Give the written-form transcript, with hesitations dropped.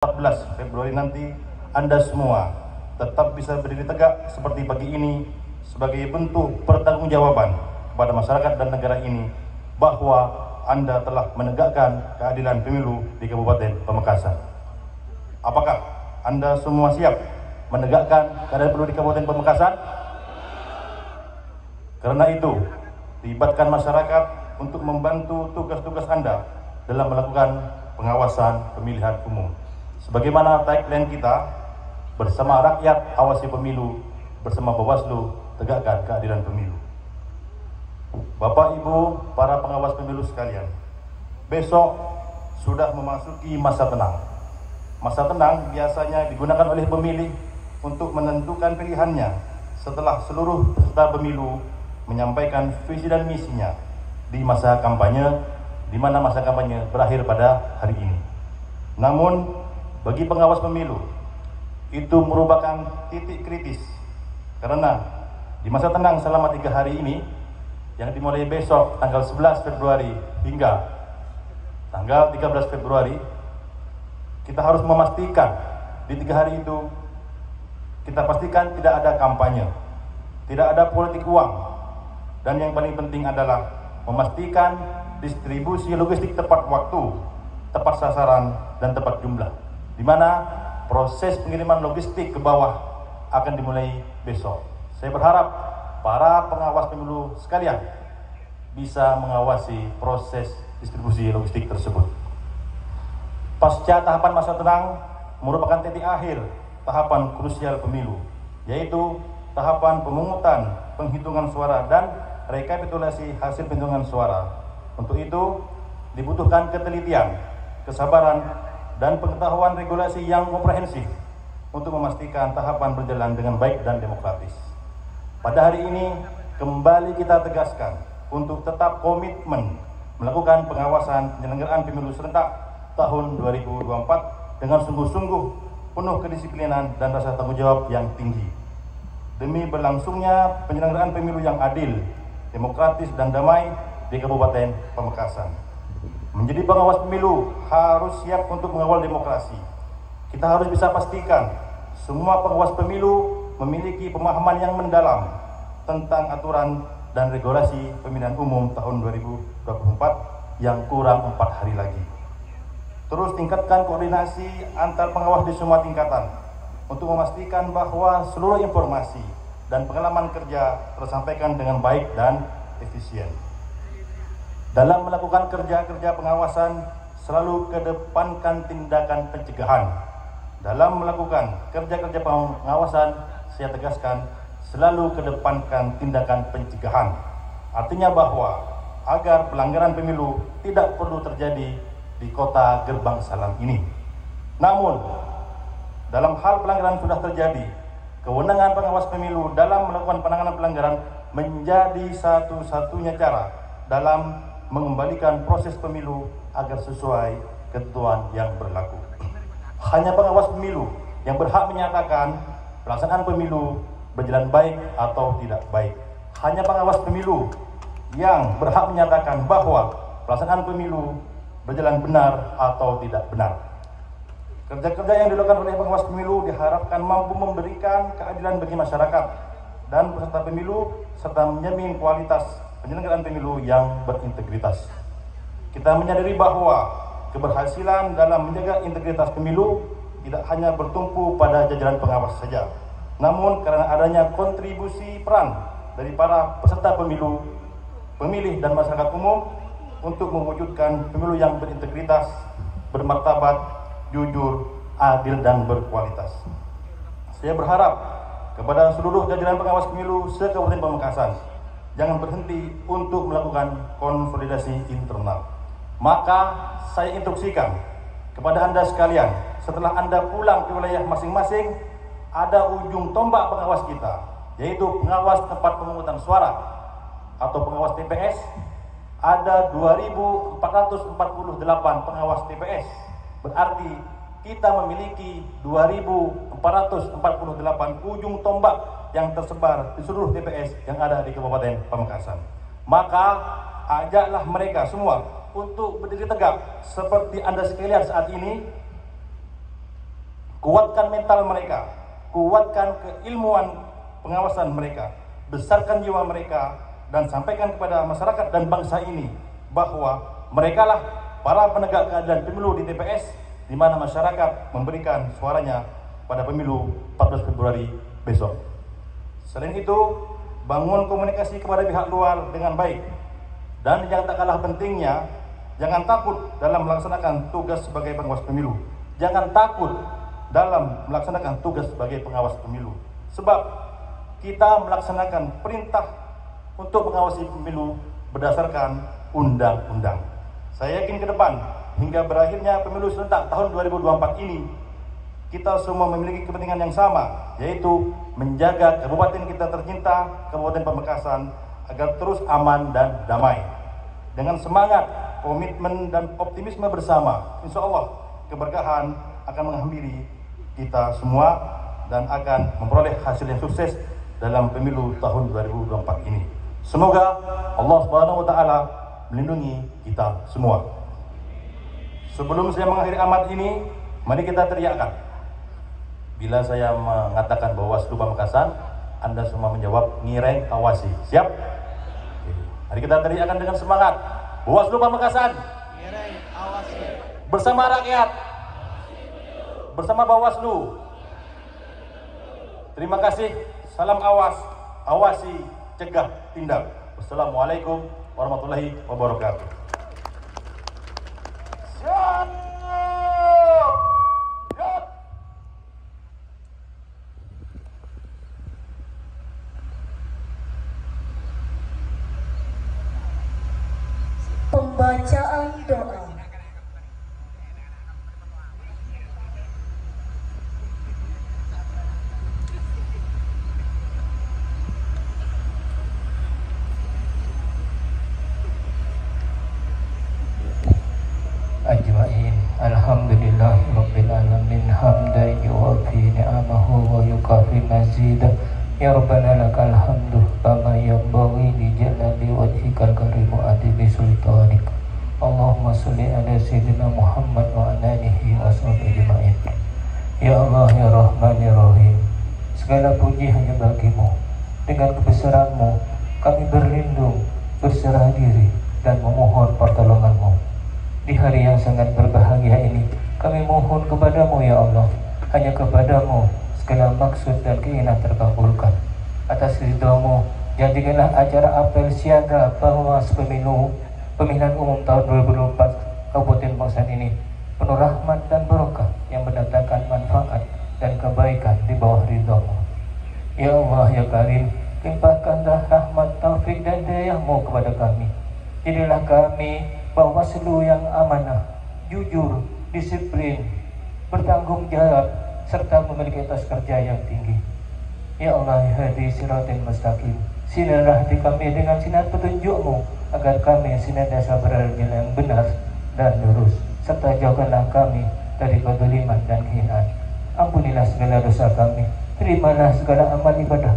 14 Februari nanti Anda semua tetap bisa berdiri tegak seperti pagi ini sebagai bentuk pertanggungjawaban kepada masyarakat dan negara ini bahwa Anda telah menegakkan keadilan pemilu di Kabupaten Pamekasan. Apakah Anda semua siap menegakkan keadilan pemilu di Kabupaten Pamekasan? Karena itu, libatkan masyarakat untuk membantu tugas-tugas Anda dalam melakukan pengawasan pemilihan umum. Sebagaimana tagline kita, bersama rakyat awasi pemilu, bersama Bawaslu tegakkan keadilan pemilu. Bapak Ibu para pengawas pemilu sekalian, besok sudah memasuki masa tenang. Masa tenang biasanya digunakan oleh pemilih untuk menentukan pilihannya setelah seluruh peserta pemilu menyampaikan visi dan misinya di masa kampanye, di mana masa kampanye berakhir pada hari ini. Namun bagi pengawas pemilu, itu merupakan titik kritis karena di masa tenang selama 3 hari ini yang dimulai besok tanggal 11 Februari hingga tanggal 13 Februari, kita harus memastikan di 3 hari itu kita pastikan tidak ada kampanye, tidak ada politik uang, dan yang paling penting adalah memastikan distribusi logistik tepat waktu, tepat sasaran, dan tepat jumlah, di mana proses pengiriman logistik ke bawah akan dimulai besok. Saya berharap para pengawas pemilu sekalian bisa mengawasi proses distribusi logistik tersebut. Pasca tahapan masa tenang merupakan titik akhir tahapan krusial pemilu, yaitu tahapan pemungutan penghitungan suara dan rekapitulasi hasil penghitungan suara. Untuk itu dibutuhkan ketelitian, kesabaran, dan pengetahuan regulasi yang komprehensif untuk memastikan tahapan berjalan dengan baik dan demokratis. Pada hari ini kembali kita tegaskan untuk tetap komitmen melakukan pengawasan penyelenggaraan pemilu serentak tahun 2024 dengan sungguh-sungguh, penuh kedisiplinan dan rasa tanggung jawab yang tinggi demi berlangsungnya penyelenggaraan pemilu yang adil, demokratis, dan damai di Kabupaten Pamekasan. Menjadi pengawas pemilu harus siap untuk mengawal demokrasi. Kita harus bisa pastikan semua pengawas pemilu memiliki pemahaman yang mendalam tentang aturan dan regulasi pemilihan umum tahun 2024 yang kurang 4 hari lagi. Terus tingkatkan koordinasi antar pengawas di semua tingkatan untuk memastikan bahwa seluruh informasi dan pengalaman kerja tersampaikan dengan baik dan efisien. Dalam melakukan kerja-kerja pengawasan, selalu kedepankan tindakan pencegahan. Dalam melakukan kerja-kerja pengawasan, saya tegaskan, selalu kedepankan tindakan pencegahan. Artinya bahwa agar pelanggaran pemilu tidak perlu terjadi di kota Gerbang Salam ini. Namun, dalam hal pelanggaran sudah terjadi, kewenangan pengawas pemilu dalam melakukan penanganan pelanggaran menjadi satu-satunya cara dalam mengembalikan proses pemilu agar sesuai ketentuan yang berlaku. Hanya pengawas pemilu yang berhak menyatakan pelaksanaan pemilu berjalan baik atau tidak baik. Hanya pengawas pemilu yang berhak menyatakan bahwa pelaksanaan pemilu berjalan benar atau tidak benar. Kerja-kerja yang dilakukan oleh pengawas pemilu diharapkan mampu memberikan keadilan bagi masyarakat dan peserta pemilu serta menjamin kualitas penyelenggaraan pemilu yang berintegritas. Kita menyadari bahwa keberhasilan dalam menjaga integritas pemilu tidak hanya bertumpu pada jajaran pengawas saja, namun karena adanya kontribusi peran dari para peserta pemilu, pemilih, dan masyarakat umum untuk mewujudkan pemilu yang berintegritas, bermartabat, jujur, adil, dan berkualitas. Saya berharap kepada seluruh jajaran pengawas pemilu se-Kabupaten Pamekasan jangan berhenti untuk melakukan konsolidasi internal. Maka saya instruksikan kepada Anda sekalian, setelah Anda pulang ke wilayah masing-masing, ada ujung tombak pengawas kita, yaitu pengawas tempat pemungutan suara atau pengawas TPS. Ada 2.448 pengawas TPS. Berarti kita memiliki 2.448 ujung tombak yang tersebar di seluruh TPS yang ada di Kabupaten Pamekasan. Maka ajaklah mereka semua untuk berdiri tegak seperti Anda sekalian saat ini kuatkan mental mereka, kuatkan keilmuan pengawasan mereka, besarkan jiwa mereka, dan sampaikan kepada masyarakat dan bangsa ini bahwa merekalah para penegak keadilan pemilu di TPS, di mana masyarakat memberikan suaranya pada pemilu 14 Februari besok. Selain itu, bangun komunikasi kepada pihak luar dengan baik. Dan yang tak kalah pentingnya, jangan takut dalam melaksanakan tugas sebagai pengawas pemilu. Jangan takut dalam melaksanakan tugas sebagai pengawas pemilu. Sebab kita melaksanakan perintah untuk mengawasi pemilu berdasarkan undang-undang. Saya yakin ke depan, hingga berakhirnya pemilu serentak tahun 2024 ini, kita semua memiliki kepentingan yang sama, yaitu menjaga kabupaten kita tercinta, Kabupaten Pamekasan, agar terus aman dan damai. Dengan semangat, komitmen, dan optimisme bersama, insya Allah keberkahan akan menghampiri kita semua dan akan memperoleh hasil yang sukses dalam pemilu tahun 2024 ini. Semoga Allah Subhanahu wa Ta'ala melindungi kita semua. Sebelum saya mengakhiri amat ini, mari kita teriakkan. Bila saya mengatakan Bawaslu Pamekasan, Anda semua menjawab ngireng awasi. Siap? Oke. Mari kita teriakkan dengan semangat. Bawaslu Pamekasan, ngireng awasi. Bersama rakyat, bersama Bawaslu. Terima kasih. Salam awas, awasi, cegah, tindak. Wassalamualaikum warahmatullahi wabarakatuh. Siap. Pembacaan doa. Ajma'in. Alhamdulillahi rabbil alamin hamdan yuwafi ni'amahu wa yukafi mazidah. Ya Rabbana lakal hamdu kama yanbaghi li jalali wajhikal karimu adibi sultanik. Allahumma sholli ala sayyidina Muhammad wa ala alihi wa sahbihi ajma'in. Ya Allah ya Rahman ya Rahim, segala puji hanya bagimu. Dengan kebesaranmu kami berlindung, berserah diri, dan memohon pertolonganmu. Di hari yang sangat berbahagia ini, kami mohon kepadamu ya Allah, hanya kepadamu segala maksud dan keinginan terkabulkan. Atas ridhamu, jadikanlah acara apel siaga bahwa pemilihan umum tahun 2024 Kabupaten Pamekasan ini penuh rahmat dan barokah yang mendatangkan manfaat dan kebaikan di bawah ridhamu. Ya Allah ya Karim, limpahkanlah rahmat, taufik dan dayahmu kepada kami. Jadilah kami Bawaslu yang amanah, jujur, disiplin, bertanggung jawab, serta memiliki etos kerja yang tinggi. Ya Allah ya hadi siratal mustaqim, sinarlah hati kami dengan sinar petunjukmu, agar kami senantiasa berada di jalan yang benar dan lurus, serta jauhkanlah kami dari kezaliman dan kehinaan. Ampunilah segala dosa kami, terimalah segala amal ibadah